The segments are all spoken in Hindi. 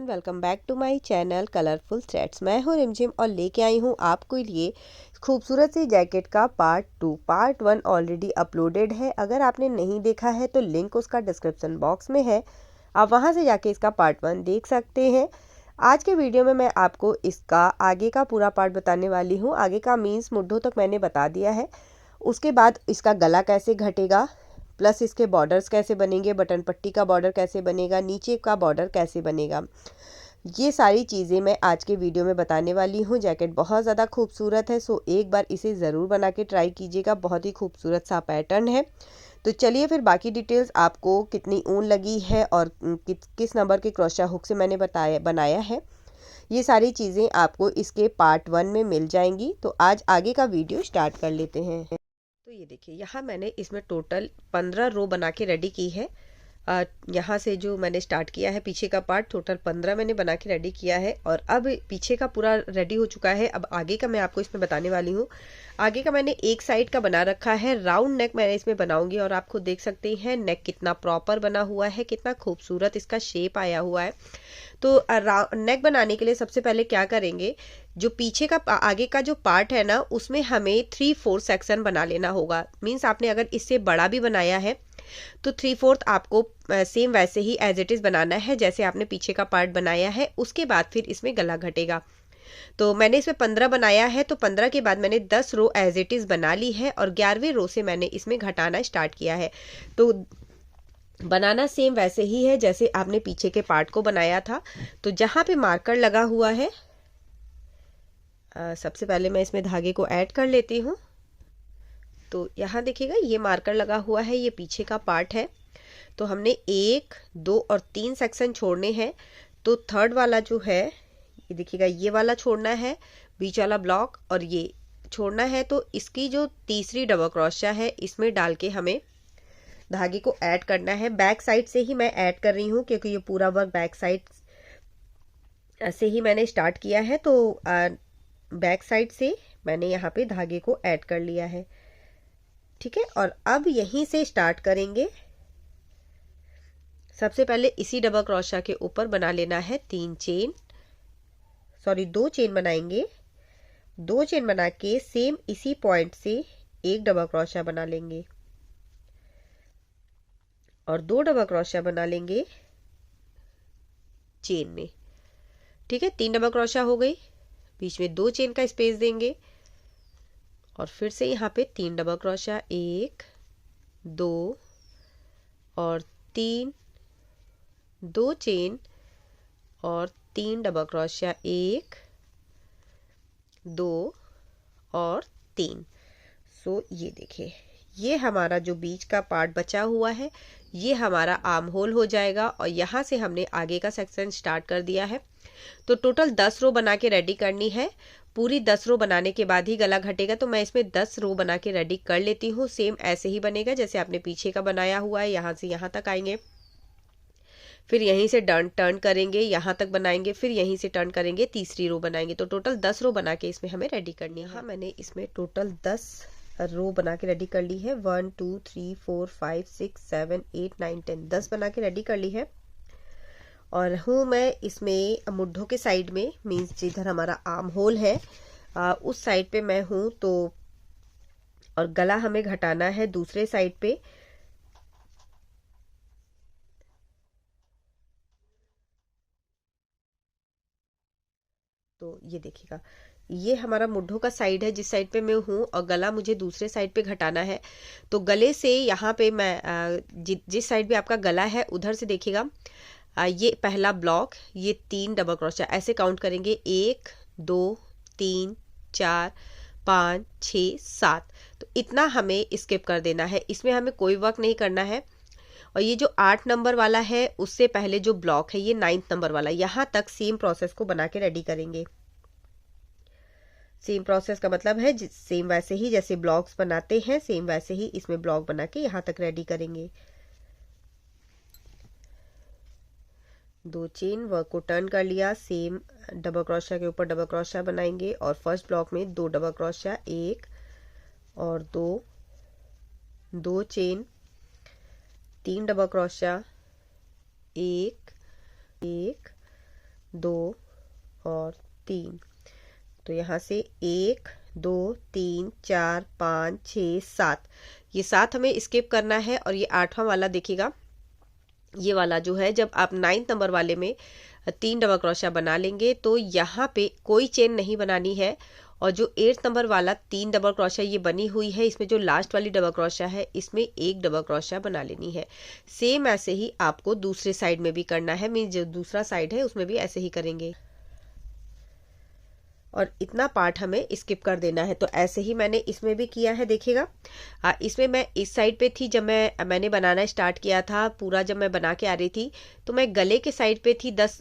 Everyone, welcome back to my channel colourful threads. मैं हूं रिमझिम और लेके आई हूं आपके लिए खूबसूरत सी जैकेट का पार्ट 2। पार्ट 1 ऑलरेडी अपलोडेड है। अगर आपने नहीं देखा है तो लिंक उसका डिस्क्रिप्शन बॉक्स में है, आप वहां से जाके इसका पार्ट 1 देख सकते हैं। आज के वीडियो में मैं आपको इसका आगे का पूरा पार्ट बताने वाली हूँ। आगे का मीन्स मुड्ढों तक मैंने बता दिया है। उसके बाद इसका गला कैसे घटेगा, प्लस इसके बॉर्डर्स कैसे बनेंगे, बटन पट्टी का बॉर्डर कैसे बनेगा, नीचे का बॉर्डर कैसे बनेगा, ये सारी चीज़ें मैं आज के वीडियो में बताने वाली हूँ। जैकेट बहुत ज़्यादा खूबसूरत है, सो एक बार इसे ज़रूर बना के ट्राई कीजिएगा। बहुत ही खूबसूरत सा पैटर्न है। तो चलिए फिर बाकी डिटेल्स, आपको कितनी ऊन लगी है और किस नंबर के क्रोशा हुक से मैंने बनाया है, ये सारी चीज़ें आपको इसके पार्ट 1 में मिल जाएंगी। तो आज आगे का वीडियो स्टार्ट कर लेते हैं। तो ये देखिए, यहाँ मैंने इसमें टोटल 15 रो बना के रेडी की है। यहाँ से जो मैंने स्टार्ट किया है पीछे का पार्ट, टोटल 15 मैंने बना के रेडी किया है। और अब पीछे का पूरा रेडी हो चुका है। अब आगे का मैं आपको इसमें बताने वाली हूँ। आगे का मैंने एक साइड का बना रखा है, राउंड नेक मैंने इसमें बनाऊंगी। और आप खुद देख सकते हैं नेक कितना प्रॉपर बना हुआ है, कितना खूबसूरत इसका शेप आया हुआ है। तो नेक बनाने के लिए सबसे पहले क्या करेंगे, जो पीछे का आगे का जो पार्ट है ना, उसमें हमें 3/4 सेक्शन बना लेना होगा। मीन्स आपने अगर इससे बड़ा भी बनाया है तो 3/4 आपको सेम वैसे ही एज इट इज बनाना है जैसे आपने पीछे का पार्ट बनाया है। उसके बाद फिर इसमें गला घटेगा। तो मैंने इसमें 15 बनाया है, तो 15 के बाद मैंने 10 रो एज इट इज बना ली है और 11वीं रो से मैंने इसमें घटाना स्टार्ट किया है। तो बनाना सेम वैसे ही है जैसे आपने पीछे के पार्ट को बनाया था। तो जहां पे मार्कर लगा हुआ है, सबसे पहले मैं इसमें धागे को ऐड कर लेती हूँ। तो यहाँ देखिएगा, ये मार्कर लगा हुआ है, ये पीछे का पार्ट है। तो हमने 1, 2 और 3 सेक्शन छोड़ने हैं। तो थर्ड वाला जो है, ये देखिएगा, ये वाला छोड़ना है, बीच वाला ब्लॉक, और ये छोड़ना है। तो इसकी जो तीसरी डबल क्रोशिया है, इसमें डाल के हमें धागे को ऐड करना है। बैक साइड से ही मैं ऐड कर रही हूँ क्योंकि ये पूरा वर्क बैक साइड से ही मैंने स्टार्ट किया है। तो बैक साइड से मैंने यहाँ पे धागे को ऐड कर लिया है, ठीक है। और अब यहीं से स्टार्ट करेंगे। सबसे पहले इसी डबल क्रोशिया के ऊपर बना लेना है 2 चेन बनाएंगे। 2 चेन बना के सेम इसी पॉइंट से एक डबल क्रोशिया बना लेंगे और 2 डबल क्रोशिया बना लेंगे चेन में, ठीक है। 3 डबल क्रोशिया हो गई, बीच में 2 चेन का स्पेस देंगे और फिर से यहाँ पे 3 डबल क्रोशिया, 1, 2 और 3, 2 चेन और 3 डबल क्रोशिया, 1, 2 और 3। सो ये देखिए, ये हमारा जो बीच का पार्ट बचा हुआ है, ये हमारा आर्म होल हो जाएगा। और यहाँ से हमने आगे का सेक्शन स्टार्ट कर दिया है। तो टोटल 10 रो बना के रेडी करनी है। पूरी 10 रो बनाने के बाद ही गला घटेगा। तो मैं इसमें 10 रो बना के रेडी कर लेती हूँ। सेम ऐसे ही बनेगा जैसे आपने पीछे का बनाया हुआ है। यहाँ से यहाँ तक आएंगे, फिर यहीं से टर्न करेंगे, यहाँ तक बनाएंगे, फिर यहीं से टर्न करेंगे, तीसरी रो बनाएंगे। तो टोटल 10 रो बना के इसमें हमें रेडी करनी है। हाँ, मैंने इसमें टोटल 10 रो बना के रेडी कर ली है। 1 2 3 4 5 6 7 8 9 10, 10 बना के रेडी कर ली है। और हूँ मैं इसमें मुड्ढों के साइड में, मीन्स जिधर हमारा आर्म होल है उस साइड पे मैं हूँ। तो और गला हमें घटाना है दूसरे साइड पे। तो ये देखिएगा, ये हमारा मुड्ढों का साइड है जिस साइड पे मैं हूँ, और गला मुझे दूसरे साइड पे घटाना है। तो गले से यहाँ पे मैं जिस साइड पे आपका गला है उधर से देखिएगा, ये पहला ब्लॉक, ये 3 डबल क्रोशिया ऐसे काउंट करेंगे, 1 2 3 4 5 6 7। तो इतना हमें स्किप कर देना है, इसमें हमें कोई वर्क नहीं करना है। और ये जो 8 नंबर वाला है, उससे पहले जो ब्लॉक है, ये 9th नंबर वाला, यहाँ तक सेम प्रोसेस को बना के रेडी करेंगे। सेम प्रोसेस का मतलब है सेम वैसे ही जैसे ब्लॉक्स बनाते हैं, सेम वैसे ही इसमें ब्लॉक बना के यहाँ तक रेडी करेंगे। 2 चेन, वर्क को टर्न कर लिया, सेम डबल क्रोशिया के ऊपर डबल क्रोशिया बनाएंगे और फर्स्ट ब्लॉक में 2 डबल क्रोशिया, 1 और 2, 2 चेन, 3 डबल क्रोशिया, 1 1 2 और 3। तो यहाँ से 1 2 3 4 5 6 7, ये 7 हमें स्किप करना है। और ये 8वां वाला देखिएगा, ये वाला जो है, जब आप 9 नंबर वाले में 3 डबल क्रोशिया बना लेंगे तो यहाँ पे कोई चेन नहीं बनानी है। और जो 8 नंबर वाला 3 डबल क्रोशिया ये बनी हुई है, इसमें जो लास्ट वाली डबल क्रोशिया है इसमें 1 डबल क्रोशिया बना लेनी है। सेम ऐसे ही आपको दूसरे साइड में भी करना है, मीन जो दूसरा साइड है उसमें भी ऐसे ही करेंगे। और इतना पार्ट हमें स्किप कर देना है। तो ऐसे ही मैंने इसमें भी किया है, देखिएगा। इसमें मैं इस साइड पे थी, जब मैंने बनाना स्टार्ट किया था, पूरा जब मैं बना के आ रही थी तो मैं गले के साइड पे थी 10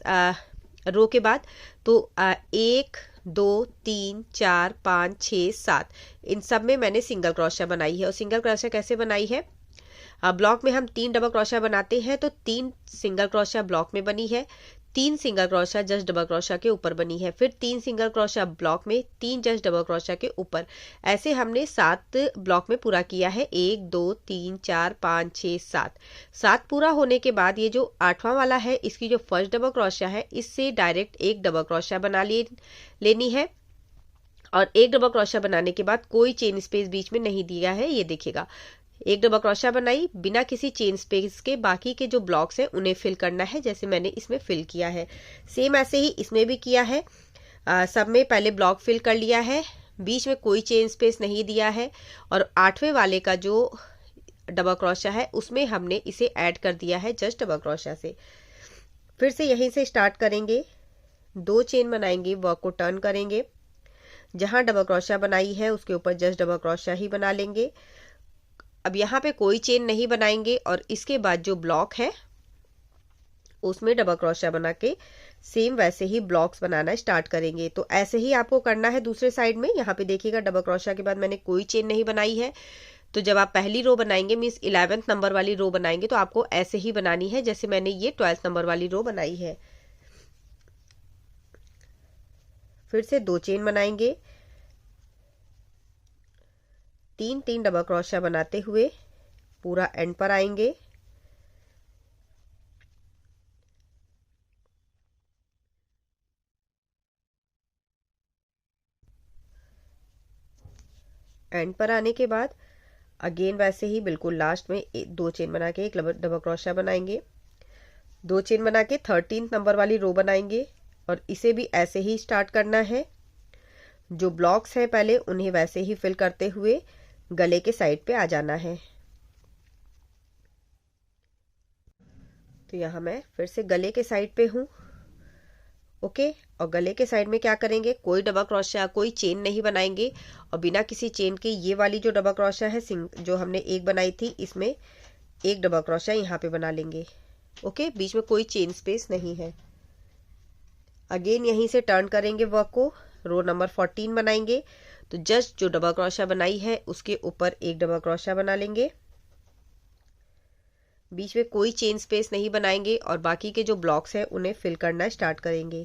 रो के बाद। तो 1 2 3 4 5 6 7, इन सब में मैंने सिंगल क्रोशिया बनाई है। और सिंगल क्रोशिया कैसे बनाई है, ब्लॉक में हम 3 डबल क्रोशिया बनाते हैं, तो 3 सिंगल क्रोशिया ब्लॉक में बनी है, 3 single crochet just double crochet के ऊपर बनी है, फिर 3 सिंगल क्रोशिया ब्लॉक में, 3 जस्ट डबल क्रोशिया के ऊपर। ऐसे हमने 7 ब्लॉक में पूरा किया है। 1 2 3 4 5 6 7, 7 पूरा होने के बाद ये जो 8वां वाला है, इसकी जो फर्स्ट डबल क्रोशिया है, इससे डायरेक्ट एक डबल क्रोशिया बना लेनी है। और एक डबल क्रोशिया बनाने के बाद कोई चेन स्पेस बीच में नहीं दिया है, ये देखिएगा। एक डबल क्रोशिया बनाई बिना किसी चेन स्पेस के, बाकी के जो ब्लॉक्स हैं उन्हें फिल करना है, जैसे मैंने इसमें फिल किया है। सेम ऐसे ही इसमें भी किया है। सब में पहले ब्लॉक फिल कर लिया है, बीच में कोई चेन स्पेस नहीं दिया है। और 8वें वाले का जो डबल क्रोशिया है उसमें हमने इसे ऐड कर दिया है जस्ट डबल क्रोशिया से। फिर से यहीं से स्टार्ट करेंगे, 2 चेन बनाएंगे, वर्क को टर्न करेंगे, जहां डबल क्रोशिया बनाई है उसके ऊपर जस्ट डबल क्रोशिया ही बना लेंगे। अब यहाँ पे कोई चेन नहीं बनाएंगे और इसके बाद जो ब्लॉक है उसमें डबल क्रोशिया बना के सेम वैसे ही ब्लॉक्स बनाना स्टार्ट करेंगे। तो ऐसे ही आपको करना है दूसरे साइड में। यहाँ पे देखिएगा, डबल क्रोशिया के बाद मैंने कोई चेन नहीं बनाई है। तो जब आप पहली रो बनाएंगे, मीन्स 11th नंबर वाली रो बनाएंगे, तो आपको ऐसे ही बनानी है जैसे मैंने ये 12th नंबर वाली रो बनाई है। फिर से 2 चेन बनाएंगे, 3 डबल क्रोशिया बनाते हुए पूरा एंड पर आएंगे। एंड पर आने के बाद अगेन वैसे ही बिल्कुल लास्ट में 2 चेन बना के एक डबल क्रोशिया बनाएंगे, 2 चेन बना के 13th नंबर वाली रो बनाएंगे। और इसे भी ऐसे ही स्टार्ट करना है। जो ब्लॉक्स हैं पहले उन्हें वैसे ही फिल करते हुए गले के साइड पे आ जाना है। तो यहाँ मैं फिर से गले के साइड पे हूँ, ओके। और गले के साइड में क्या करेंगे, कोई डबल क्रोशिया, कोई चेन नहीं बनाएंगे। और बिना किसी चेन के ये वाली जो डबल क्रोशिया है, जो हमने एक बनाई थी, इसमें एक डबल क्रोशिया यहाँ पे बना लेंगे, ओके। बीच में कोई चेन स्पेस नहीं है। अगेन यहीं से टर्न करेंगे वर्क को, रो नंबर 14 बनाएंगे। तो जस्ट जो डबल क्रोशिया बनाई है उसके ऊपर एक डबल क्रोशिया बना लेंगे, बीच में कोई चेन स्पेस नहीं बनाएंगे। और बाकी के जो ब्लॉक्स हैं उन्हें फिल करना स्टार्ट करेंगे।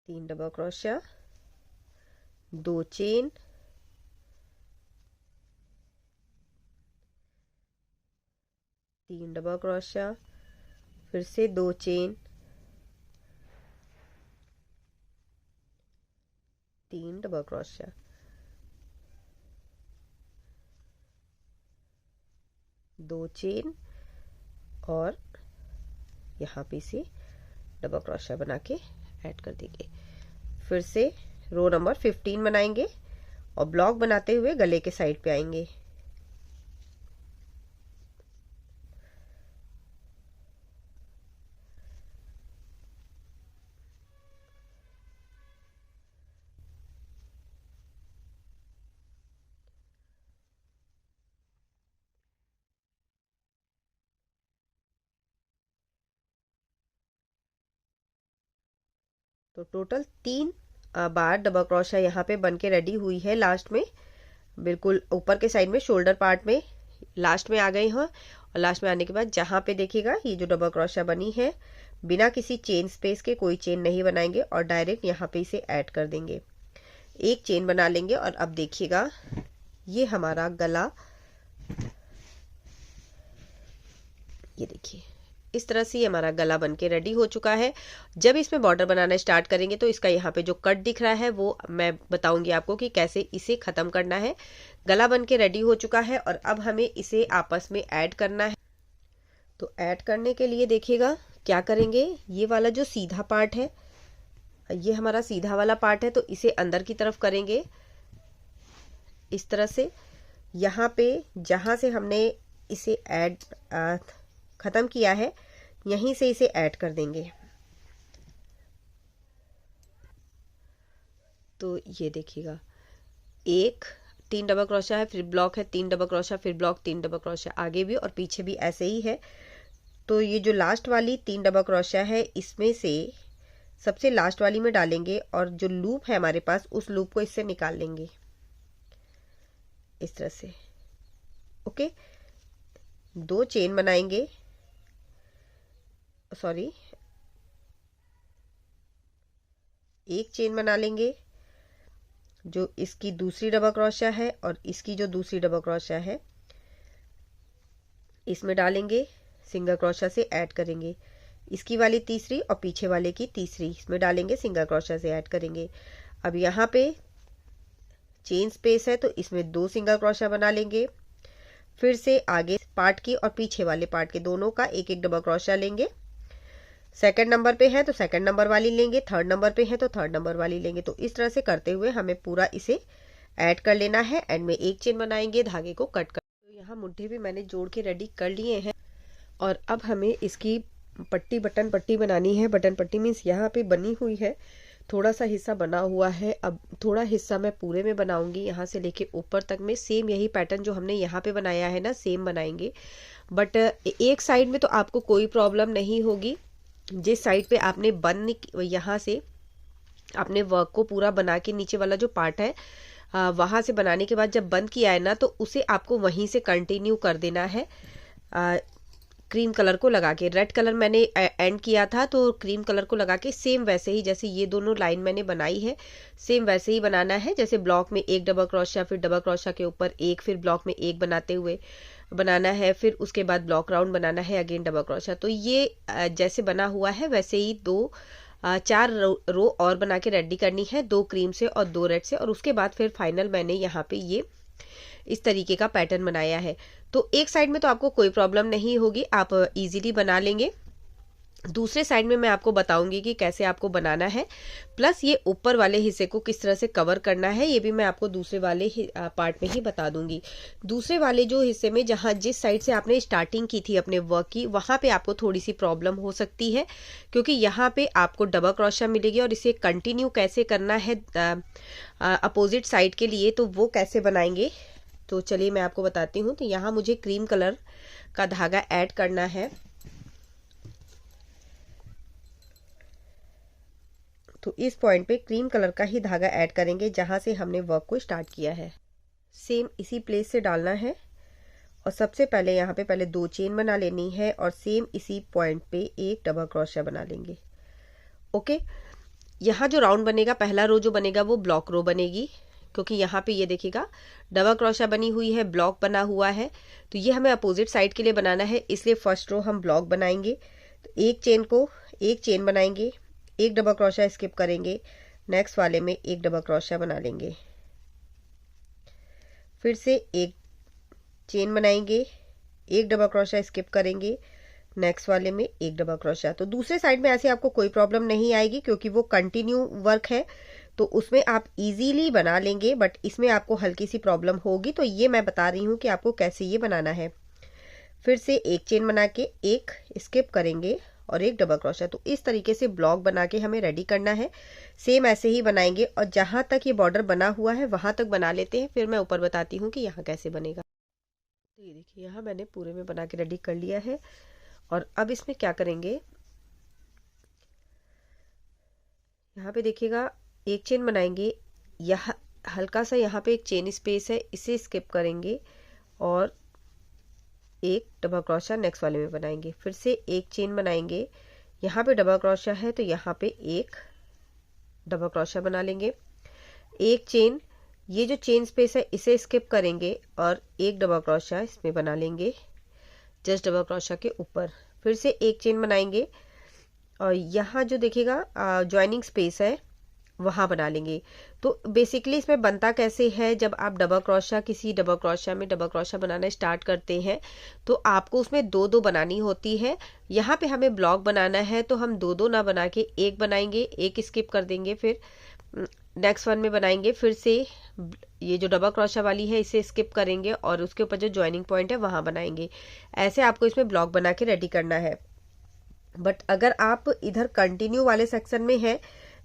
तीन डबल क्रोशिया, 2 चेन, तीन डबल क्रोशिया, फिर से 2 चेन, 3 डबल क्रोशिया, 2 चेन और यहाँ पे से डबल क्रोशिया बना के ऐड कर देंगे। फिर से रो नंबर 15 बनाएंगे और ब्लॉक बनाते हुए गले के साइड पे आएंगे। तो टोटल 3 बार डबल क्रोशिया यहाँ पे बन के रेडी हुई है। लास्ट में बिल्कुल ऊपर के साइड में शोल्डर पार्ट में लास्ट में आ गई हैं। और लास्ट में आने के बाद जहाँ पे देखिएगा ये जो डबल क्रोशिया बनी है, बिना किसी चेन स्पेस के, कोई चेन नहीं बनाएंगे और डायरेक्ट यहाँ पे इसे ऐड कर देंगे। एक चेन बना लेंगे और अब देखिएगा ये हमारा गला ये देखिए इस तरह से ये हमारा गला बन के रेडी हो चुका है। जब इसमें बॉर्डर बनाना स्टार्ट करेंगे तो इसका यहाँ पे जो कट दिख रहा है वो मैं बताऊंगी आपको कि कैसे इसे ख़त्म करना है। गला बन के रेडी हो चुका है और अब हमें इसे आपस में ऐड करना है। तो ऐड करने के लिए देखिएगा क्या करेंगे, ये वाला जो सीधा पार्ट है, ये हमारा सीधा वाला पार्ट है, तो इसे अंदर की तरफ करेंगे इस तरह से। यहाँ पे जहाँ से हमने इसे ऐड ख़त्म किया है यहीं से इसे ऐड कर देंगे। तो ये देखिएगा, एक 3 डबल क्रोशा है, फिर ब्लॉक है, 3 डबल क्रोशा, फिर ब्लॉक, 3 डबल क्रोशा, आगे भी और पीछे भी ऐसे ही है। तो ये जो लास्ट वाली 3 डबल क्रोशा है इसमें से सबसे लास्ट वाली में डालेंगे और जो लूप है हमारे पास उस लूप को इससे निकाल लेंगे इस तरह से। ओके, 2 चेन बनाएंगे, सॉरी 1 चेन बना लेंगे जो इसकी दूसरी डबल क्रोशा है और इसकी जो दूसरी डबल क्रोशा है इसमें डालेंगे, सिंगल क्रोशा से ऐड करेंगे। इसकी वाली तीसरी और पीछे वाले की तीसरी इसमें डालेंगे, सिंगल क्रोशा से ऐड करेंगे। अब यहाँ पे चेन स्पेस है तो इसमें 2 सिंगल क्रोशा बना लेंगे। फिर से आगे पार्ट की और पीछे वाले पार्ट के दोनों का एक एक डबल क्रोशा लेंगे। सेकंड नंबर पे है तो सेकंड नंबर वाली लेंगे, थर्ड नंबर पे है तो थर्ड नंबर वाली लेंगे। तो इस तरह से करते हुए हमें पूरा इसे ऐड कर लेना है। एंड में 1 चेन बनाएंगे, धागे को कट कर। तो यहाँ मुट्ठी भी मैंने जोड़ के रेडी कर लिए हैं और अब हमें इसकी पट्टी, बटन पट्टी बनानी है। बटन पट्टी मीन्स यहाँ पे बनी हुई है, थोड़ा सा हिस्सा बना हुआ है। अब थोड़ा हिस्सा मैं पूरे में बनाऊंगी, यहाँ से लेके ऊपर तक में सेम यही पैटर्न जो हमने यहाँ पे बनाया है ना सेम बनाएंगे। बट एक साइड में तो आपको कोई प्रॉब्लम नहीं होगी, जिस साइड पे आपने बंद यहाँ से आपने वर्क को पूरा बना के नीचे वाला जो पार्ट है वहां से बनाने के बाद जब बंद किया है ना तो उसे आपको वहीं से कंटिन्यू कर देना है। क्रीम कलर को लगा के, रेड कलर मैंने एंड किया था तो क्रीम कलर को लगा के सेम वैसे ही जैसे ये दोनों लाइन मैंने बनाई है सेम वैसे ही बनाना है। जैसे ब्लॉक में 1 डबल क्रोशा, फिर डबल क्रोशा के ऊपर 1, फिर ब्लॉक में 1 बनाते हुए बनाना है, फिर उसके बाद ब्लॉक राउंड बनाना है, अगेन डबल क्रोशा। तो ये जैसे बना हुआ है वैसे ही 4 रो और बना के रेडी करनी है, 2 क्रीम से और 2 रेड से। और उसके बाद फिर फाइनल मैंने यहाँ पे ये इस तरीके का पैटर्न बनाया है। तो एक साइड में तो आपको कोई प्रॉब्लम नहीं होगी, आप इजीली बना लेंगे। दूसरे साइड में मैं आपको बताऊंगी कि कैसे आपको बनाना है, प्लस ये ऊपर वाले हिस्से को किस तरह से कवर करना है ये भी मैं आपको दूसरे वाले पार्ट में ही बता दूंगी। दूसरे वाले जो हिस्से में जहाँ जिस साइड से आपने स्टार्टिंग की थी अपने वर्क की, वहाँ पे आपको थोड़ी सी प्रॉब्लम हो सकती है क्योंकि यहाँ पे आपको डबल क्रोशा मिलेगी और इसे कंटिन्यू कैसे करना है अपोजिट साइड के लिए, तो वो कैसे बनाएंगे तो चलिए मैं आपको बताती हूँ। तो यहाँ मुझे क्रीम कलर का धागा ऐड करना है। तो इस पॉइंट पे क्रीम कलर का ही धागा ऐड करेंगे जहां से हमने वर्क को स्टार्ट किया है, सेम इसी प्लेस से डालना है। और सबसे पहले यहाँ पे पहले 2 चेन बना लेनी है और सेम इसी पॉइंट पे 1 डबल क्रोशा बना लेंगे। ओके, यहाँ जो राउंड बनेगा, पहला रो जो बनेगा वो ब्लॉक रो बनेगी क्योंकि यहाँ पे ये देखिएगा डबल क्रोशा बनी हुई है, ब्लॉक बना हुआ है। तो ये हमें अपोजिट साइड के लिए बनाना है, इसलिए फर्स्ट रो हम ब्लॉक बनाएंगे। तो एक चेन बनाएंगे, 1 डबल क्रोशा स्किप करेंगे, नेक्स्ट वाले में 1 डबल क्रोशा बना लेंगे, फिर से 1 चेन बनाएंगे, 1 डबल क्रोशा स्किप करेंगे, नेक्स्ट वाले में 1 डबल क्रोशा। तो दूसरे साइड में ऐसे आपको कोई प्रॉब्लम नहीं आएगी क्योंकि वो कंटिन्यू वर्क है तो उसमें आप इजीली बना लेंगे। बट इसमें आपको हल्की सी प्रॉब्लम होगी, तो ये मैं बता रही हूँ कि आपको कैसे ये बनाना है। फिर से 1 चेन बना के 1 स्किप करेंगे और 1 डबल क्रोशा। तो इस तरीके से ब्लॉक बना के हमें रेडी करना है, सेम ऐसे ही बनाएंगे और जहां तक ये बॉर्डर बना हुआ है वहां तक बना लेते हैं, फिर मैं ऊपर बताती हूँ कि यहाँ कैसे बनेगा। तो ये देखिए यहाँ मैंने पूरे में बना के रेडी कर लिया है। और अब इसमें क्या करेंगे, यहाँ पे देखिएगा 1 चेन बनाएंगे, यहाँ हल्का सा यहाँ पे एक चेन स्पेस है, इसे स्किप करेंगे और 1 डबल क्रोशा नेक्स्ट वाले में बनाएंगे। फिर से 1 चेन बनाएंगे, यहाँ पे डबल क्रोशा है तो यहाँ पे 1 डबल क्रोशा बना लेंगे, 1 चेन, ये जो चेन स्पेस है इसे स्किप करेंगे और 1 डबल क्रोशा इसमें बना लेंगे। जस्ट डबल क्रोशिया के ऊपर फिर से एक चेन बनाएंगे और यहाँ जो देखिएगा ज्वाइनिंग स्पेस है वहाँ बना लेंगे। तो बेसिकली इसमें बनता कैसे है, जब आप डबल क्रोशिया किसी डबल क्रोशिया में डबल क्रोशिया बनाना स्टार्ट करते हैं तो आपको उसमें दो दो बनानी होती है। यहाँ पे हमें ब्लॉक बनाना है तो हम दो दो ना बना के एक बनाएंगे, एक स्किप कर देंगे, फिर नेक्स्ट वन में बनाएंगे, फिर से ये जो डबल क्रोशिया वाली है इसे स्किप करेंगे और उसके ऊपर जो ज्वाइनिंग पॉइंट है वहां बनाएंगे। ऐसे आपको इसमें ब्लॉक बना के रेडी करना है। बट अगर आप इधर कंटिन्यू वाले सेक्शन में है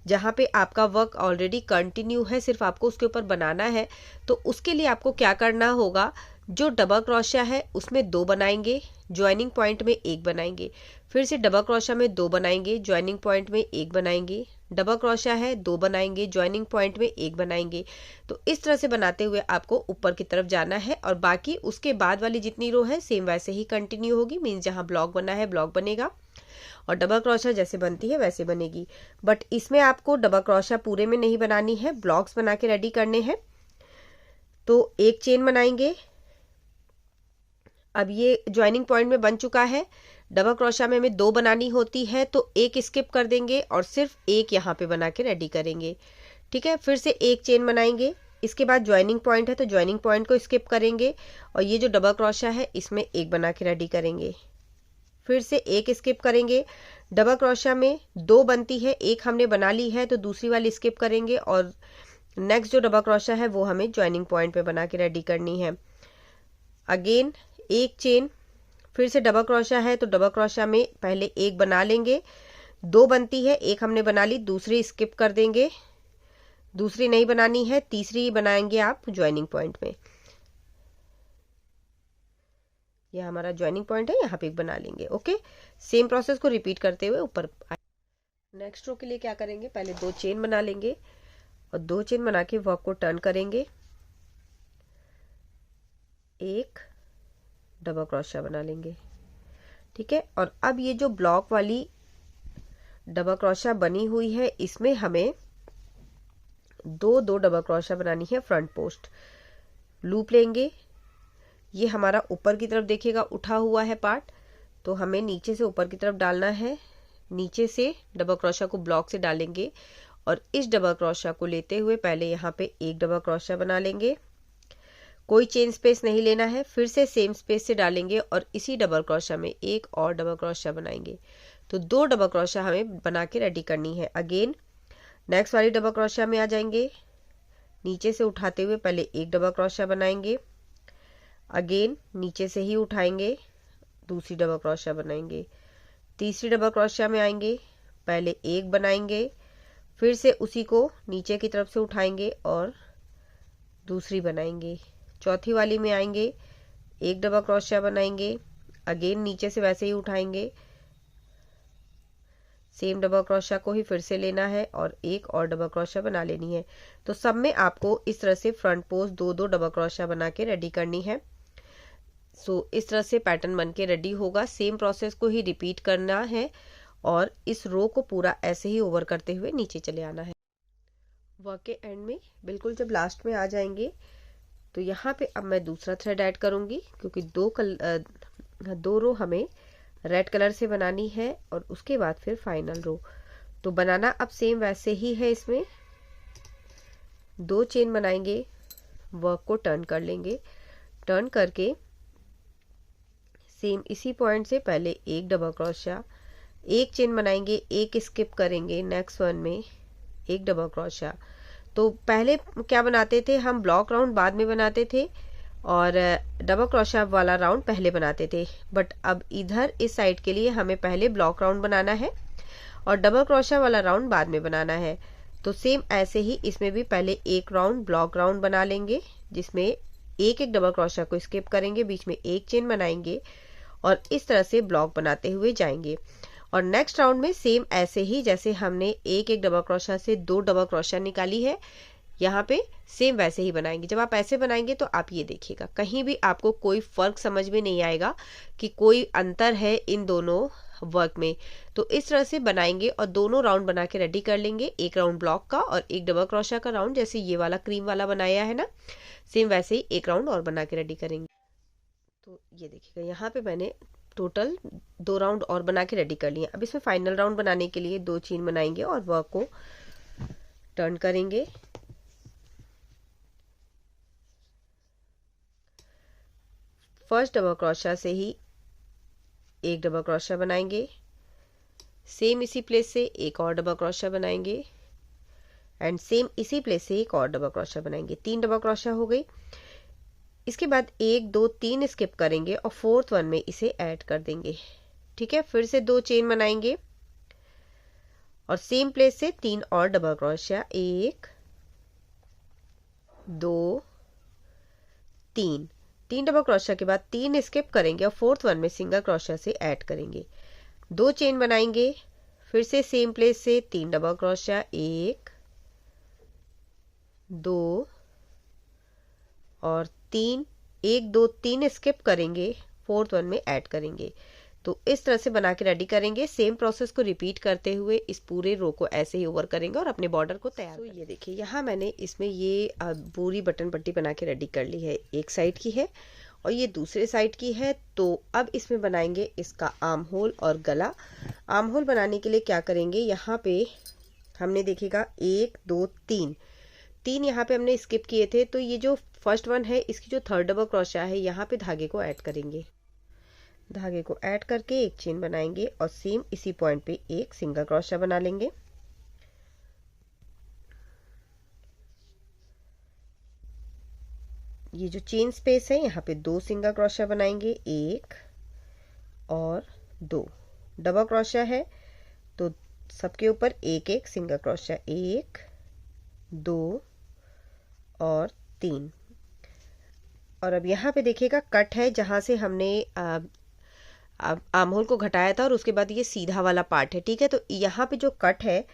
जहाँ पे आपका वर्क ऑलरेडी कंटिन्यू है, सिर्फ आपको उसके ऊपर बनाना है, तो उसके लिए आपको क्या करना होगा, जो डबल क्रोशिया है उसमें दो बनाएंगे, ज्वाइनिंग पॉइंट में एक बनाएंगे, फिर से डबल क्रोशिया में दो बनाएंगे, ज्वाइनिंग पॉइंट में एक बनाएंगे, डबल क्रोशिया है दो बनाएंगे, ज्वाइनिंग पॉइंट में एक बनाएंगे। तो इस तरह से बनाते हुए आपको ऊपर की तरफ जाना है और बाकी उसके बाद वाली जितनी रो है सेम वैसे ही कंटिन्यू होगी। मीन्स जहाँ ब्लॉक बना है ब्लॉक बनेगा और डबल क्रोशिया जैसे बनती है वैसे बनेगी। बट इसमें आपको डबल क्रोशिया पूरे में नहीं बनानी है, ब्लॉक्स बना के रेडी करने हैं। तो एक चेन बनाएंगे। अब ये ज्वाइनिंग पॉइंट में बन चुका है, डबल क्रोशिया में हमें दो बनानी होती है तो एक स्किप कर देंगे और सिर्फ एक यहाँ पे बना के रेडी करेंगे। ठीक है, फिर से एक चेन बनाएंगे। इसके बाद ज्वाइनिंग पॉइंट है तो ज्वाइनिंग पॉइंट को स्किप करेंगे और ये जो डबल क्रोशिया है इसमें एक बना के रेडी करेंगे, फिर से एक स्किप करेंगे। डबल क्रोशिया में दो बनती है, एक हमने बना ली है तो दूसरी वाली स्किप करेंगे और नेक्स्ट जो डबल क्रोशिया है वो हमें ज्वाइनिंग पॉइंट पे बना के रेडी करनी है। अगेन एक चेन, फिर से डबल क्रोशिया है तो डबल क्रोशिया में पहले एक बना लेंगे, दो बनती है, एक हमने बना ली, दूसरी स्किप कर देंगे, दूसरी नहीं बनानी है, तीसरी बनाएंगे आप ज्वाइनिंग पॉइंट में। यह हमारा ज्वाइनिंग पॉइंट है, यहाँ पे एक बना लेंगे। ओके, सेम प्रोसेस को रिपीट करते हुए ऊपर। नेक्स्ट रो के लिए क्या करेंगे, पहले दो चेन बना लेंगे और दो चेन बना के वर्क को टर्न करेंगे, एक डबल क्रोशिया बना लेंगे। ठीक है, और अब ये जो ब्लॉक वाली डबल क्रोशिया बनी हुई है इसमें हमें दो दो डबल क्रोशिया बनानी है फ्रंट पोस्ट। लूप लेंगे, ये हमारा ऊपर की तरफ देखिएगा उठा हुआ है पार्ट, तो हमें नीचे से ऊपर की तरफ डालना है। नीचे से डबल क्रोशिया को ब्लॉक से डालेंगे और इस डबल क्रोशिया को लेते हुए पहले यहाँ पे एक डबल क्रोशिया बना लेंगे, कोई चेन स्पेस नहीं लेना है, फिर से सेम स्पेस से डालेंगे और इसी डबल क्रोशिया में एक और डबल क्रोशिया बनाएंगे। तो दो डबल क्रोशिया हमें बना के रेडी करनी है। अगेन नेक्स्ट वाली डबल क्रोशिया में आ जाएंगे, नीचे से उठाते हुए पहले एक डबल क्रोशिया बनाएंगे, अगेन नीचे से ही उठाएंगे, दूसरी डबल क्रोशिया बनाएंगे, तीसरी डबल क्रोशिया में आएंगे, पहले एक बनाएंगे, फिर से उसी को नीचे की तरफ से उठाएंगे और दूसरी बनाएंगे, चौथी वाली में आएंगे, एक डबल क्रोशिया बनाएंगे, अगेन नीचे से वैसे ही उठाएंगे, सेम डबल क्रोशिया को ही फिर से लेना है और एक और डबल क्रोशिया बना लेनी है। तो सब में आपको इस तरह से फ्रंट पोस्ट दो दो डबल क्रोशिया बना के रेडी करनी है। सो इस तरह से पैटर्न बन के रेडी होगा। सेम प्रोसेस को ही रिपीट करना है और इस रो को पूरा ऐसे ही ओवर करते हुए नीचे चले आना है। वर्क के एंड में बिल्कुल जब लास्ट में आ जाएंगे तो यहाँ पे अब मैं दूसरा थ्रेड ऐड करूंगी, क्योंकि दो रो हमें रेड कलर से बनानी है और उसके बाद फिर फाइनल रो। तो बनाना अब सेम वैसे ही है। इसमें दो चेन बनाएंगे, वर्क को टर्न कर लेंगे, टर्न करके सेम इसी पॉइंट से पहले एक डबल क्रोशिया, एक चेन बनाएंगे, एक स्किप करेंगे, नेक्स्ट वन में एक डबल क्रोशिया। तो पहले क्या बनाते थे हम, ब्लॉक राउंड बाद में बनाते थे और डबल क्रोशिया वाला राउंड पहले बनाते थे। बट अब इधर इस साइड के लिए हमें पहले ब्लॉक राउंड बनाना है और डबल क्रोशिया वाला राउंड बाद में बनाना है। तो सेम ऐसे ही इसमें भी पहले एक राउंड ब्लॉक राउंड बना लेंगे, जिसमें एक एक डबल क्रोशिया को स्किप करेंगे, बीच में एक चेन बनाएंगे और इस तरह से ब्लॉक बनाते हुए जाएंगे। और नेक्स्ट राउंड में सेम ऐसे ही जैसे हमने एक एक डबल क्रोशिया से दो डबल क्रोशिया निकाली है, यहाँ पे सेम वैसे ही बनाएंगे। जब आप ऐसे बनाएंगे तो आप ये देखिएगा कहीं भी आपको कोई फर्क समझ में नहीं आएगा कि कोई अंतर है इन दोनों वर्क में। तो इस तरह से बनाएंगे और दोनों राउंड बना के रेडी कर लेंगे, एक राउंड ब्लॉक का और एक डबल क्रोशिया का राउंड, जैसे ये वाला क्रीम वाला बनाया है ना, सेम वैसे ही एक राउंड और बना के रेडी करेंगे। तो ये देखिएगा यहाँ पे मैंने टोटल 2 राउंड और बना के रेडी कर लिए। अब इसमें फाइनल राउंड बनाने के लिए 2 चेन बनाएंगे और वर्क को टर्न करेंगे। फर्स्ट डबल क्रोशा से ही एक डबल क्रोशा बनाएंगे, सेम इसी प्लेस से एक और डबल क्रोशा बनाएंगे एंड सेम इसी प्लेस से एक और डबल क्रोशा बनाएंगे। 3 डबल क्रोशा हो गई। इसके बाद 1 2 3 स्किप करेंगे और फोर्थ वन में इसे ऐड कर देंगे। ठीक है, फिर से 2 चेन बनाएंगे और सेम प्लेस से 3 और डबल क्रोशिया, 1 2 3। 3 डबल क्रोशिया के बाद 3 स्किप करेंगे और फोर्थ वन में सिंगल क्रोशिया से ऐड करेंगे। 2 चेन बनाएंगे, फिर से सेम प्लेस से 3 डबल क्रोशिया, 1 2 और 3, 1 2 3 स्किप करेंगे, फोर्थ वन में ऐड करेंगे। तो इस तरह से बना के रेडी करेंगे। सेम प्रोसेस को रिपीट करते हुए इस पूरे रो को ऐसे ही ओवर करेंगे और अपने बॉर्डर को तैयार ये देखिए यहाँ मैंने इसमें ये पूरी बटन पट्टी बना के रेडी कर ली है। एक साइड की है और ये दूसरे साइड की है। तो अब इसमें बनाएंगे इसका आर्म होल और गला। आर्म होल बनाने के लिए क्या करेंगे, यहाँ पे हमने देखिएगा 1 2 3 यहाँ पे हमने स्किप किए थे। तो ये जो फर्स्ट वन है इसकी जो थर्ड डबल क्रोशिया है यहाँ पे धागे को ऐड करेंगे। धागे को ऐड करके एक चेन बनाएंगे और सेम इसी पॉइंट पे एक सिंगल क्रोशिया बना लेंगे। ये जो चेन स्पेस है यहाँ पे 2 सिंगल क्रोशिया बनाएंगे, 1 और 2। डबल क्रोशिया है तो सबके ऊपर एक एक सिंगल क्रोशिया, 1 2 और 3। और अब यहाँ पे देखिएगा कट है जहां से हमने आर्म होल को घटाया था और उसके बाद ये सीधा वाला पार्ट है। ठीक है, तो यहाँ पे जो कट है,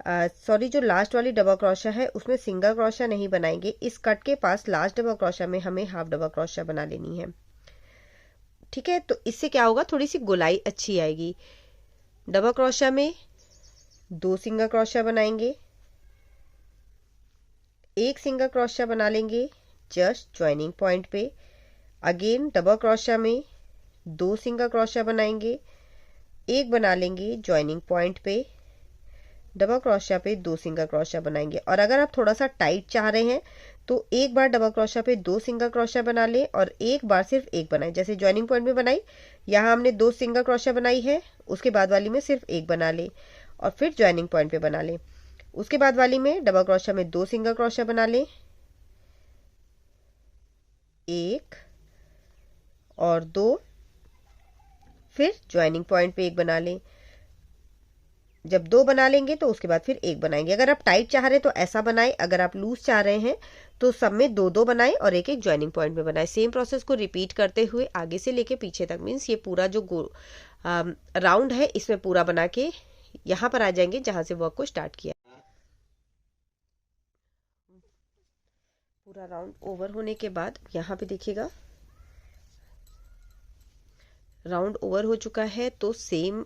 सॉरी, जो लास्ट वाली डबल क्रोशिया है उसमें सिंगल क्रोशिया नहीं बनाएंगे। इस कट के पास लास्ट डबल क्रोशिया में हमें हाफ डबल क्रोशिया बना लेनी है। ठीक है, तो इससे क्या होगा, थोड़ी सी गोलाई अच्छी आएगी। डबल क्रोशिया में 2 सिंगल क्रोशिया बनाएंगे, एक सिंगल क्रोशिया बना लेंगे जस्ट ज्वाइनिंग पॉइंट पे। अगेन डबल क्रोशिया में 2 सिंगल क्रोशिया बनाएंगे, एक बना लेंगे ज्वाइनिंग पॉइंट पे। डबल क्रोशिया पे 2 सिंगल क्रोशिया बनाएंगे। और अगर आप थोड़ा सा टाइट चाह रहे हैं तो एक बार डबल क्रोशिया पे 2 सिंगल क्रोशिया बना लें और एक बार सिर्फ एक बनाएं। जैसे ज्वाइनिंग पॉइंट में बनाई, यहाँ हमने 2 सिंगल क्रोशिया बनाई है, उसके बाद वाली में सिर्फ एक बना लें और फिर ज्वाइनिंग पॉइंट पे बना लें। उसके बाद वाली में डबल क्रोशिया में 2 सिंगल क्रोशिया बना लें, 1 और 2, फिर ज्वाइनिंग पॉइंट पे एक बना लें। जब 2 बना लेंगे तो उसके बाद फिर एक बनाएंगे। अगर आप टाइट चाह रहे हैं तो ऐसा बनाएं, अगर आप लूज चाह रहे हैं तो सब में 2 बनाएं और एक एक ज्वाइनिंग पॉइंट में बनाएं। सेम प्रोसेस को रिपीट करते हुए आगे से लेके पीछे तक, मीन्स ये पूरा जो राउंड है इसमें पूरा बना के यहाँ पर आ जाएंगे जहां से वर्क को स्टार्ट किया। पूरा राउंड ओवर होने के बाद यहाँ पे देखिएगा राउंड ओवर हो चुका है। तो सेम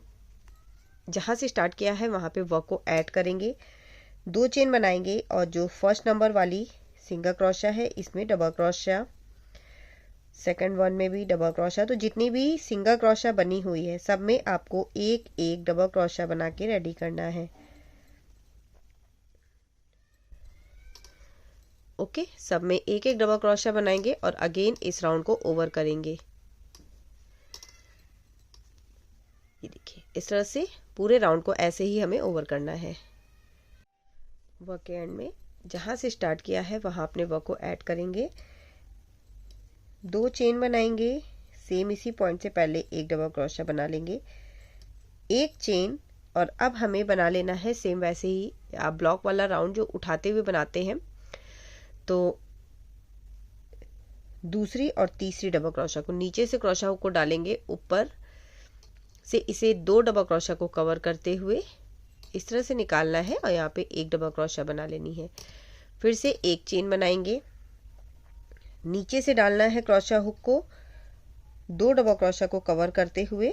जहां से स्टार्ट किया है वहां पे वर्क को ऐड करेंगे, 2 चेन बनाएंगे और जो फर्स्ट नंबर वाली सिंगल क्रोशिया है इसमें डबल क्रोशिया, सेकंड वन में भी डबल क्रोशिया। तो जितनी भी सिंगल क्रोशिया बनी हुई है सब में आपको एक एक डबल क्रोशिया बना के रेडी करना है। ओके, सब में एक एक डबल क्रोशिया बनाएंगे और अगेन इस राउंड को ओवर करेंगे। ये देखिए इस तरह से पूरे राउंड को ऐसे ही हमें ओवर करना है। वर्क के एंड में जहां से स्टार्ट किया है वहां अपने वर्क को ऐड करेंगे, 2 चेन बनाएंगे, सेम इसी पॉइंट से पहले एक डबल क्रोशिया बना लेंगे, एक चेन। और अब हमें बना लेना है सेम वैसे ही आप ब्लॉक वाला राउंड जो उठाते हुए बनाते हैं। तो दूसरी और तीसरी डबल क्रोशिया को नीचे से क्रोशिया को डालेंगे, ऊपर से इसे 2 डबल क्रोशिया को कवर करते हुए इस तरह से निकालना है और यहाँ पे एक डबल क्रोशिया बना लेनी है। फिर से एक चेन बनाएंगे, नीचे से डालना है क्रोशिया हुक को, 2 डबल क्रोशिया को कवर करते हुए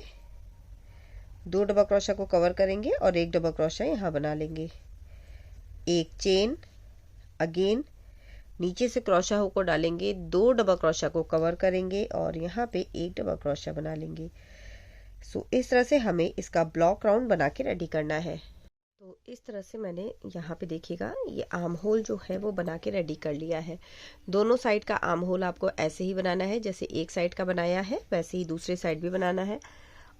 2 डबल क्रोशिया को कवर करेंगे और एक डबल क्रोशिया यहाँ बना लेंगे, एक चेन, अगेन नीचे से क्रोशा हुक को डालेंगे, 2 डबल क्रोशा को कवर करेंगे और यहाँ पे 1 डबल क्रोशा बना लेंगे। सो इस तरह से हमें इसका ब्लॉक राउंड बना के रेडी करना है। तो इस तरह से मैंने यहाँ पे देखिएगा ये आर्म होल जो है वो बना के रेडी कर लिया है। दोनों साइड का आर्म होल आपको ऐसे ही बनाना है, जैसे एक साइड का बनाया है वैसे ही दूसरे साइड भी बनाना है।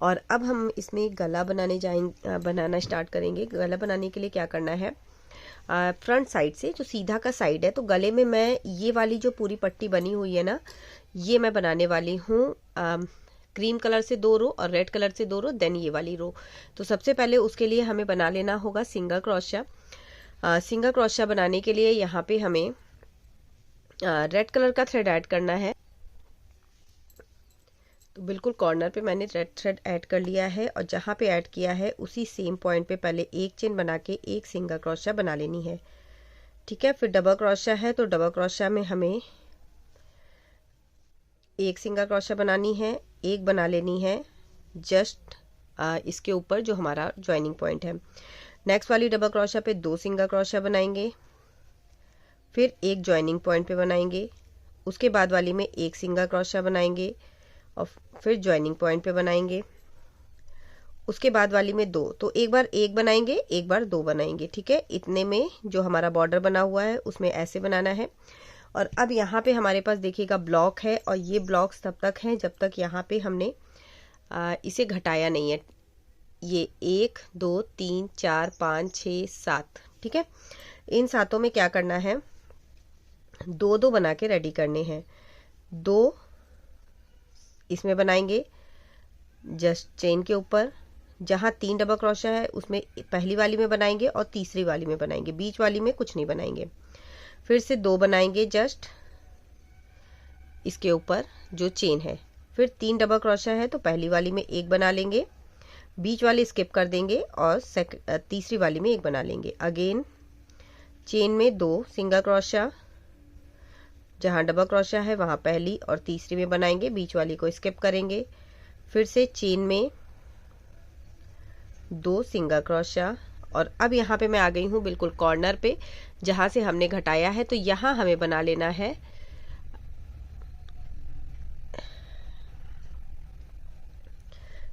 और अब हम इसमें गला बनाना स्टार्ट करेंगे। गला बनाने के लिए क्या करना है, फ्रंट साइड से जो सीधा का साइड है, तो गले में मैं ये वाली जो पूरी पट्टी बनी हुई है ना, ये मैं बनाने वाली हूँ क्रीम कलर से 2 रो और रेड कलर से 2 रो, देन ये वाली रो। तो सबसे पहले उसके लिए हमें बना लेना होगा सिंगल क्रोशा। सिंगल क्रोशा बनाने के लिए यहाँ पे हमें रेड कलर का थ्रेड ऐड करना है। तो बिल्कुल कॉर्नर पे मैंने रेड थ्रेड ऐड कर लिया है और जहाँ पे ऐड किया है उसी सेम पॉइंट पे पहले एक चेन बना के एक सिंगल क्रोशा बना लेनी है। ठीक है, फिर डबल क्रोशा है तो डबल क्रोशा में हमें एक सिंगल क्रोशा बनानी है, एक बना लेनी है जस्ट इसके ऊपर जो हमारा ज्वाइनिंग पॉइंट है। नेक्स्ट वाली डबल क्रोशा पे 2 सिंगल क्रोशा बनाएंगे, फिर एक ज्वाइनिंग पॉइंट पे बनाएंगे, उसके बाद वाली में एक सिंगल क्रोशा बनाएंगे और फिर ज्वाइनिंग पॉइंट पे बनाएंगे, उसके बाद वाली में 2। तो एक बार एक बनाएंगे, एक बार 2 बनाएंगे। ठीक है, इतने में जो हमारा बॉर्डर बना हुआ है उसमें ऐसे बनाना है। और अब यहाँ पे हमारे पास देखिएगा ब्लॉक है और ये ब्लॉक्स तब तक हैं जब तक यहाँ पे हमने इसे घटाया नहीं है। ये 1 2 3 4 5 6 7। ठीक है, इन 7 में क्या करना है, 2 बना के रेडी करने हैं। 2 इसमें बनाएंगे जस्ट चेन के ऊपर, जहाँ 3 डबल क्रोशा है उसमें पहली वाली में बनाएंगे और तीसरी वाली में बनाएंगे, बीच वाली में कुछ नहीं बनाएंगे। फिर से 2 बनाएंगे जस्ट इसके ऊपर जो चेन है, फिर 3 डबल क्रोशा है तो पहली वाली में एक बना लेंगे, बीच वाली स्किप कर देंगे और तीसरी वाली में एक बना लेंगे। अगेन चेन में 2 सिंगल क्रोशा, जहाँ डबल क्रोशा है वहाँ पहली और तीसरी में बनाएंगे, बीच वाली को स्किप करेंगे। फिर से चेन में 2 सिंगल क्रोशा और अब यहाँ पे मैं आ गई हूँ बिल्कुल कॉर्नर पे जहाँ से हमने घटाया है। तो यहाँ हमें बना लेना है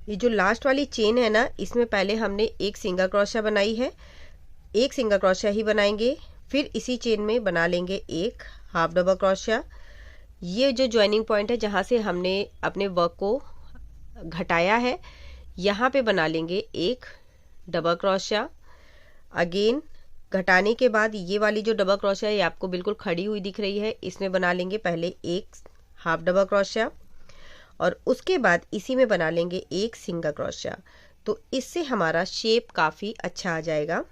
ये जो लास्ट वाली चेन है ना, इसमें पहले हमने एक सिंगल क्रोशा बनाई है, एक सिंगल क्रोशा ही बनाएंगे, फिर इसी चेन में बना लेंगे एक हाफ डबल क्रोशा। ये जो ज्वाइनिंग पॉइंट है जहाँ से हमने अपने वर्क को घटाया है, यहाँ पे बना लेंगे एक डबल क्रोशा। अगेन घटाने के बाद ये वाली जो डबल क्रोशा है ये आपको बिल्कुल खड़ी हुई दिख रही है, इसमें बना लेंगे पहले एक हाफ डबल क्रोशा और उसके बाद इसी में बना लेंगे एक सिंगल क्रोशा। तो इससे हमारा शेप काफ़ी अच्छा आ जाएगा।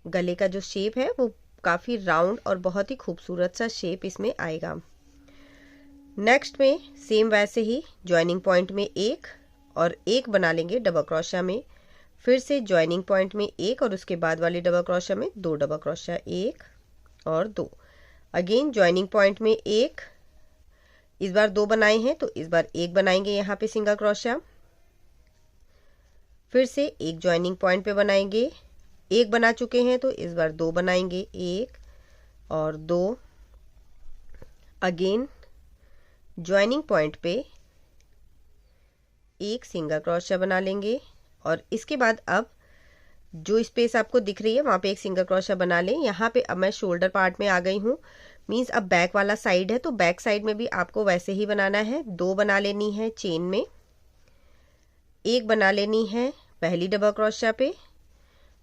गले का जो शेप है वो काफ़ी राउंड और बहुत ही खूबसूरत सा शेप इसमें आएगा। नेक्स्ट में सेम वैसे ही ज्वाइनिंग पॉइंट में एक और एक बना लेंगे डबल क्रोशा में, फिर से ज्वाइनिंग पॉइंट में एक और उसके बाद वाली डबल क्रोशा में 2 डबल क्रोशा, 1 और 2। अगेन ज्वाइनिंग पॉइंट में एक, इस बार 2 बनाए हैं तो इस बार एक बनाएंगे यहाँ पे सिंगल क्रोशा, फिर से एक ज्वाइनिंग पॉइंट पे बनाएंगे, एक बना चुके हैं तो इस बार 2 बनाएंगे, 1 और 2। अगेन ज्वाइनिंग पॉइंट पे एक सिंगल क्रोशा बना लेंगे और इसके बाद अब जो स्पेस आपको दिख रही है वहाँ पे एक सिंगल क्रोशा बना लें। यहाँ पे अब मैं शोल्डर पार्ट में आ गई हूँ, मीन्स अब बैक वाला साइड है, तो बैक साइड में भी आपको वैसे ही बनाना है। 2 बना लेनी है चेन में, एक बना लेनी है पहली डबल क्रोशा पे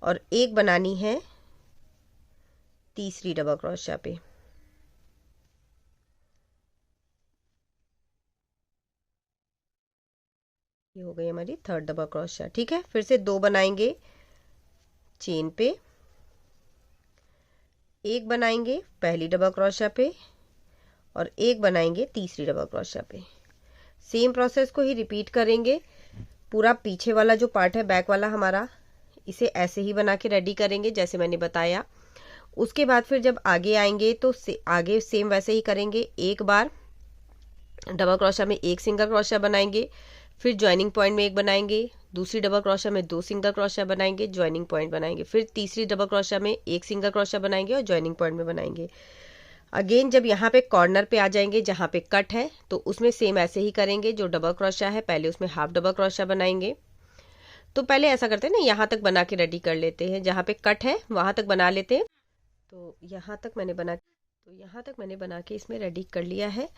और एक बनानी है तीसरी डबल क्रोशा पे। ये हो गई हमारी 3rd डबल क्रोशा। ठीक है, फिर से 2 बनाएंगे चेन पे, एक बनाएंगे पहली डबल क्रोशा पे और एक बनाएंगे तीसरी डबल क्रोशा पे। सेम प्रोसेस को ही रिपीट करेंगे। पूरा पीछे वाला जो पार्ट है बैक वाला हमारा, इसे ऐसे ही बना के रेडी करेंगे जैसे मैंने बताया। उसके बाद फिर जब आगे आएंगे तो आगे सेम वैसे ही करेंगे। एक बार डबल क्रोशा में एक सिंगल क्रोशा बनाएंगे, फिर ज्वाइनिंग पॉइंट में एक बनाएंगे, दूसरी डबल क्रोशिया में 2 सिंगल क्रोशिया बनाएंगे, ज्वाइनिंग पॉइंट बनाएंगे, फिर तीसरी डबल क्रोशिया में 1 सिंगल क्रोशिया बनाएंगे और ज्वाइनिंग पॉइंट में बनाएंगे। अगेन जब यहाँ पे कॉर्नर पे आ जाएंगे जहाँ पे कट है तो उसमें सेम ऐसे ही करेंगे। जो डबल क्रोशिया है पहले उसमें हाफ डबल क्रोशिया बनाएंगे। तो पहले ऐसा करते हैं ना, यहाँ तक बना के रेडी कर लेते हैं, जहाँ पे कट है वहां तक बना लेते हैं। तो यहाँ तक मैंने बना के इसमें रेडी कर लिया है।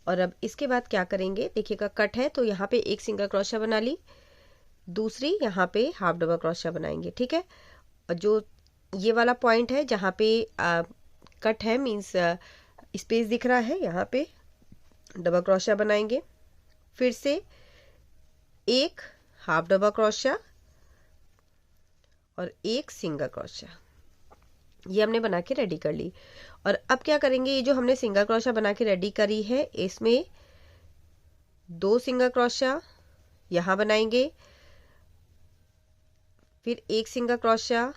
और अब इसके बाद क्या करेंगे, देखिएगा कट है तो यहाँ पे 1 सिंगल क्रोशिया बना ली, दूसरी यहाँ पे हाफ डबल क्रोशिया बनाएंगे, ठीक है। और जो ये वाला पॉइंट है जहाँ पे कट है, मीन्स स्पेस दिख रहा है, यहाँ पे डबल क्रोशिया बनाएंगे, फिर से 1 हाफ डबल क्रोशिया और 1 सिंगल क्रोशिया, ये हमने बना के रेडी कर ली। और अब क्या करेंगे, ये जो हमने सिंगल क्रोशिया बना के रेडी करी है इसमें 2 सिंगल क्रोशिया यहाँ बनाएंगे, फिर 1 सिंगल क्रोशिया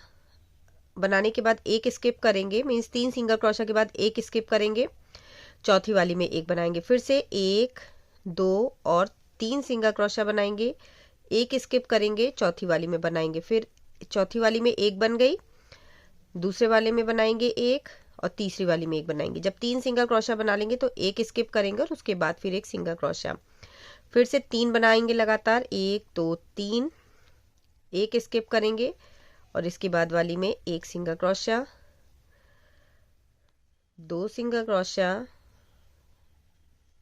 बनाने के बाद 1 स्किप करेंगे, मीन्स 3 सिंगल क्रोशिया के बाद 1 स्किप करेंगे, चौथी वाली में 1 बनाएंगे, फिर से 1 2 और 3 सिंगल क्रोशिया बनाएंगे, 1 स्किप करेंगे, चौथी वाली में बनाएंगे, फिर चौथी वाली में 1 बन गई, दूसरे वाले में बनाएंगे 1 और तीसरी वाली में 1 बनाएंगे। जब 3 सिंगल क्रोशिया बना लेंगे तो 1 स्किप करेंगे और उसके बाद फिर 1 सिंगल क्रोशिया, फिर से 3 बनाएंगे लगातार, 1 2 3, 1 स्किप करेंगे और इसके बाद वाली में 1 सिंगल क्रोशिया, 2 सिंगल क्रोशिया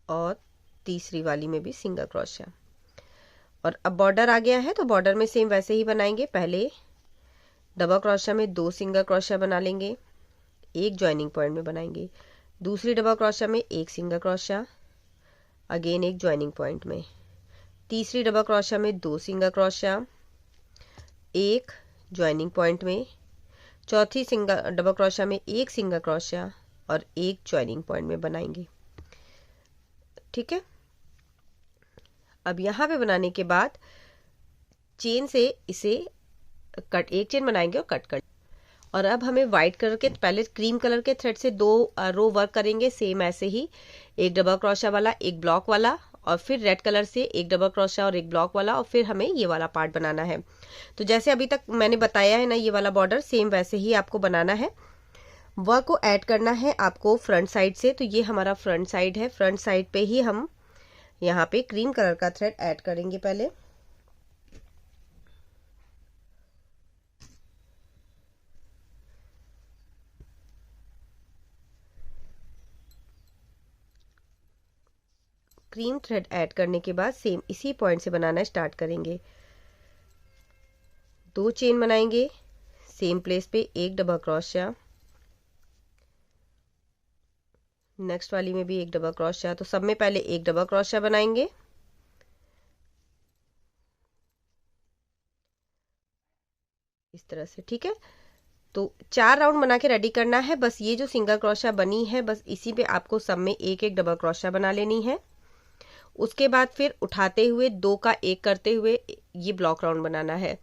और तीसरी वाली में भी सिंगल क्रोशिया। और अब बॉर्डर आ गया है तो बॉर्डर में सेम वैसे ही बनाएंगे। पहले डबल क्रोशिया में 2 सिंगल क्रोशिया बना लेंगे, 1 ज्वाइनिंग पॉइंट में बनाएंगे, दूसरी डबल क्रोशिया में 1 single crochet, again 1 joining point में, तीसरी डबल क्रोशिया में 2 सिंगल क्रोशिया, 1 ज्वाइनिंग पॉइंट में, चौथी सिंगल डबल क्रोशिया में 1 सिंगल क्रोशिया और 1 ज्वाइनिंग पॉइंट में बनाएंगे, ठीक है। अब यहाँ पे बनाने के बाद चेन से इसे कट, 1 चेन बनाएंगे और कट कर। और अब हमें व्हाइट कलर के, पहले क्रीम कलर के थ्रेड से 2 रो वर्क करेंगे, सेम ऐसे ही, 1 डबल क्रोशिया वाला, 1 ब्लॉक वाला, और फिर रेड कलर से 1 डबल क्रोशिया और 1 ब्लॉक वाला, और फिर हमें ये वाला पार्ट बनाना है। तो जैसे अभी तक मैंने बताया है ना, ये वाला बॉर्डर सेम वैसे ही आपको बनाना है। वर्क को ऐड करना है आपको फ्रंट साइड से, तो ये हमारा फ्रंट साइड है। फ्रंट साइड पे ही हम यहाँ पे क्रीम कलर का थ्रेड ऐड करेंगे पहले। क्रीम थ्रेड ऐड करने के बाद सेम इसी पॉइंट से बनाना स्टार्ट करेंगे। 2 चेन बनाएंगे, सेम प्लेस पे 1 डबल क्रोशिया, नेक्स्ट वाली में भी 1 डबल क्रोशिया। तो सब में पहले 1 डबल क्रोशिया बनाएंगे, इस तरह से, ठीक है। तो 4 राउंड बना के रेडी करना है। बस ये जो सिंगल क्रोशिया बनी है, बस इसी पे आपको सब में 1 डबल क्रोशिया बना लेनी है। उसके बाद फिर उठाते हुए 2 का 1 करते हुए ये ब्लॉक राउंड बनाना है।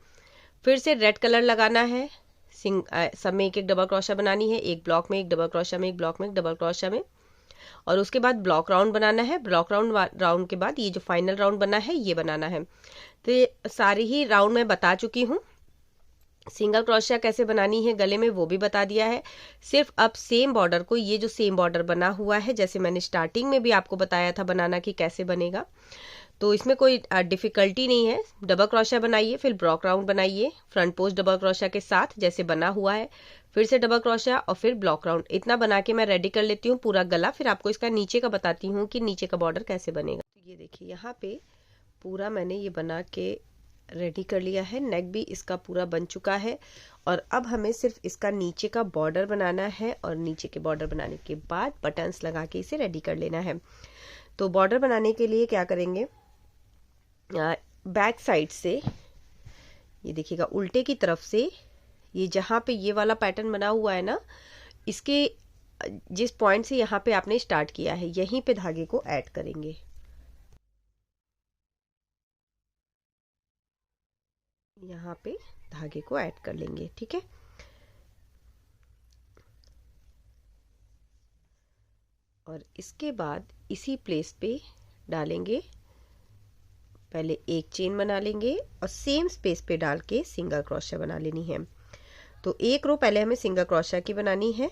फिर से रेड कलर लगाना है, सब में 1 डबल क्रोशिया बनानी है, 1 ब्लॉक में 1 डबल क्रोशिया में, 1 ब्लॉक में 1 डबल क्रोशिया में, और उसके बाद ब्लॉक राउंड बनाना है। ब्लॉक राउंड के बाद ये जो फाइनल राउंड बना है ये बनाना है। तो ये सारी ही राउंड मैं बता चुकी हूँ। सिंगल क्रोशिया कैसे बनानी है गले में वो भी बता दिया है। सिर्फ अब सेम बॉर्डर को, ये जो सेम बॉर्डर बना हुआ है, जैसे मैंने स्टार्टिंग में भी आपको बताया था बनाना कि कैसे बनेगा, तो इसमें कोई डिफिकल्टी नहीं है। डबल क्रोशिया बनाइए, फिर ब्लॉक राउंड बनाइए फ्रंट पोस्ट डबल क्रोशिया के साथ जैसे बना हुआ है, फिर से डबल क्रोशिया और फिर ब्लॉक राउंड। इतना बना के मैं रेडी कर लेती हूँ पूरा गला, फिर आपको इसका नीचे का बताती हूँ कि नीचे का बॉर्डर कैसे बनेगा। तो ये देखिए यहाँ पे पूरा मैंने ये बना के रेडी कर लिया है। नेक भी इसका पूरा बन चुका है और अब हमें सिर्फ इसका नीचे का बॉर्डर बनाना है, और नीचे के बॉर्डर बनाने के बाद बटन्स लगा के इसे रेडी कर लेना है। तो बॉर्डर बनाने के लिए क्या करेंगे, बैक साइड से ये देखिएगा उल्टे की तरफ से, ये जहाँ पे ये वाला पैटर्न बना हुआ है ना, इसके जिस पॉइंट से यहाँ पे आपने स्टार्ट किया है यहीं पे धागे को ऐड करेंगे। यहाँ पे धागे को ऐड कर लेंगे, ठीक है। और इसके बाद इसी प्लेस पे डालेंगे पहले एक चेन बना लेंगे और सेम स्पेस पे डाल के सिंगल क्रोशिया बना लेनी है। तो एक रो पहले हमें सिंगल क्रोशिया की बनानी है।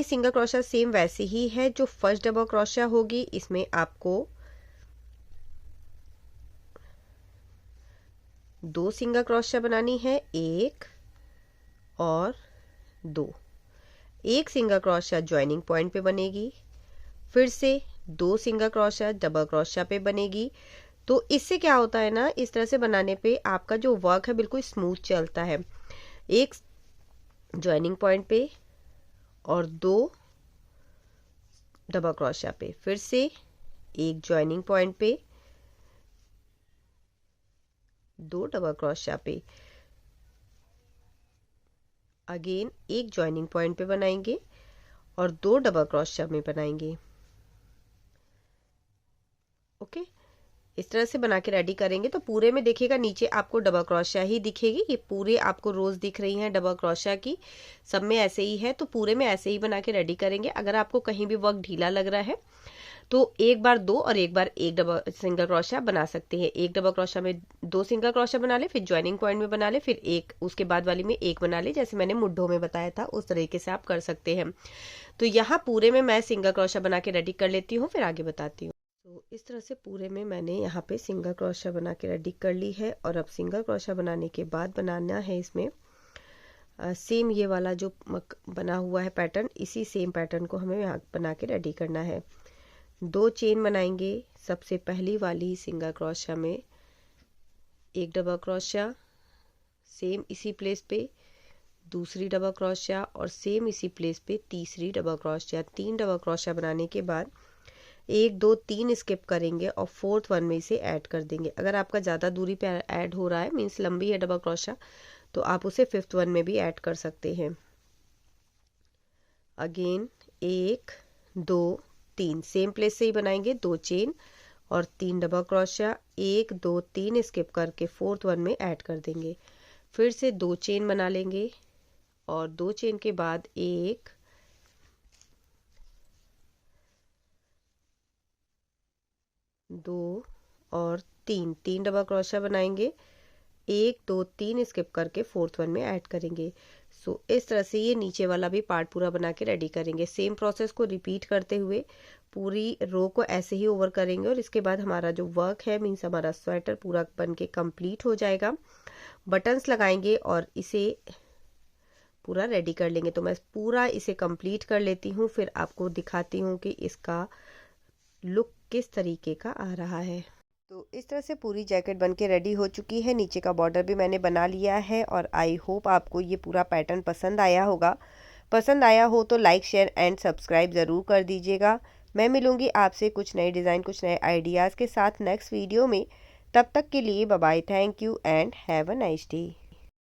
सिंगल क्रोशिया सेम वैसे ही है जो फर्स्ट डबल क्रोशिया होगी, इसमें आपको 2 सिंगल क्रोशिया बनानी है, 1 और 2। एक सिंगल क्रोशिया ज्वाइनिंग पॉइंट पे बनेगी, फिर से 2 सिंगल क्रोशिया डबल क्रोशिया पे बनेगी। तो इससे क्या होता है ना, इस तरह से बनाने पे आपका जो वर्क है बिल्कुल स्मूथ चलता है। एक ज्वाइनिंग पॉइंट पे और 2 डबल क्रोशिया पे, फिर से एक ज्वाइनिंग पॉइंट पे, 2 डबल क्रोशिया पे, अगेन एक ज्वाइनिंग पॉइंट पे बनाएंगे और 2 डबल क्रोशिया में बनाएंगे। ओके, इस तरह से बना के रेडी करेंगे तो पूरे में देखिएगा नीचे आपको डबल क्रोशिया ही दिखेगी। ये पूरे आपको रोज दिख रही हैं डबल क्रोशिया की, सब में ऐसे ही है। तो पूरे में ऐसे ही बना के रेडी करेंगे। अगर आपको कहीं भी वर्क ढीला लग रहा है तो एक बार 2 और एक बार एक डबल सिंगल क्रोशिया बना सकते हैं। एक डबल क्रोशिया में 2 सिंगल क्रोशिया बना ले, फिर ज्वाइनिंग पॉइंट में बना ले, फिर एक उसके बाद वाली में एक बना ले, जैसे मैंने मुड्ढों में बताया था उस तरीके से आप कर सकते हैं। तो यहाँ पूरे में मैं सिंगल क्रोशिया बना के रेडी कर लेती हूँ, फिर आगे बताती हूँ। तो इस तरह से पूरे में मैंने यहाँ पे सिंगल क्रोशिया बना के रेडी कर ली है। और अब सिंगल क्रोशिया बनाने के बाद बनाना है इसमें सेम ये वाला जो बना हुआ है पैटर्न, इसी सेम पैटर्न को हमें यहाँ बना के रेडी करना है। 2 चेन बनाएंगे। सबसे पहली वाली सिंगल क्रोशिया में एक डबल क्रोशिया, सेम इसी प्लेस पे दूसरी डबल क्रोशिया और सेम इसी प्लेस पे तीसरी डबल क्रोशिया। 3 डबल क्रोशिया बनाने के बाद 1 2 3 स्किप करेंगे और 4th वन में इसे ऐड कर देंगे। अगर आपका ज़्यादा दूरी पे ऐड हो रहा है, मीन्स लंबी है डबल क्रोशिया, तो आप उसे 5th वन में भी ऐड कर सकते हैं। अगेन 1 2 3 सेम प्लेस से ही बनाएंगे। 2 चेन और 3 डबल क्रोशिया, 1 2 3 स्किप करके 4th वन में ऐड कर देंगे। फिर से 2 चेन बना लेंगे और 2 चेन के बाद 1 2 और 3 डबल क्रोशिया बनाएंगे। 1 2 3 स्किप करके 4th वन में ऐड करेंगे। सो इस तरह से ये नीचे वाला भी पार्ट पूरा बना के रेडी करेंगे। सेम प्रोसेस को रिपीट करते हुए पूरी रो को ऐसे ही ओवर करेंगे और इसके बाद हमारा जो वर्क है, मीन्स हमारा स्वेटर पूरा बन के कंप्लीट हो जाएगा। बटन्स लगाएंगे और इसे पूरा रेडी कर लेंगे। तो मैं पूरा इसे कंप्लीट कर लेती हूँ, फिर आपको दिखाती हूँ कि इसका लुक किस तरीके का आ रहा है। तो इस तरह से पूरी जैकेट बन के रेडी हो चुकी है। नीचे का बॉर्डर भी मैंने बना लिया है और आई होप आपको ये पूरा पैटर्न पसंद आया होगा। पसंद आया हो तो लाइक शेयर एंड सब्सक्राइब ज़रूर कर दीजिएगा। मैं मिलूँगी आपसे कुछ नए डिज़ाइन, कुछ नए आइडियाज़ के साथ नेक्स्ट वीडियो में। तब तक के लिए bye bye, thank you and have a nice day.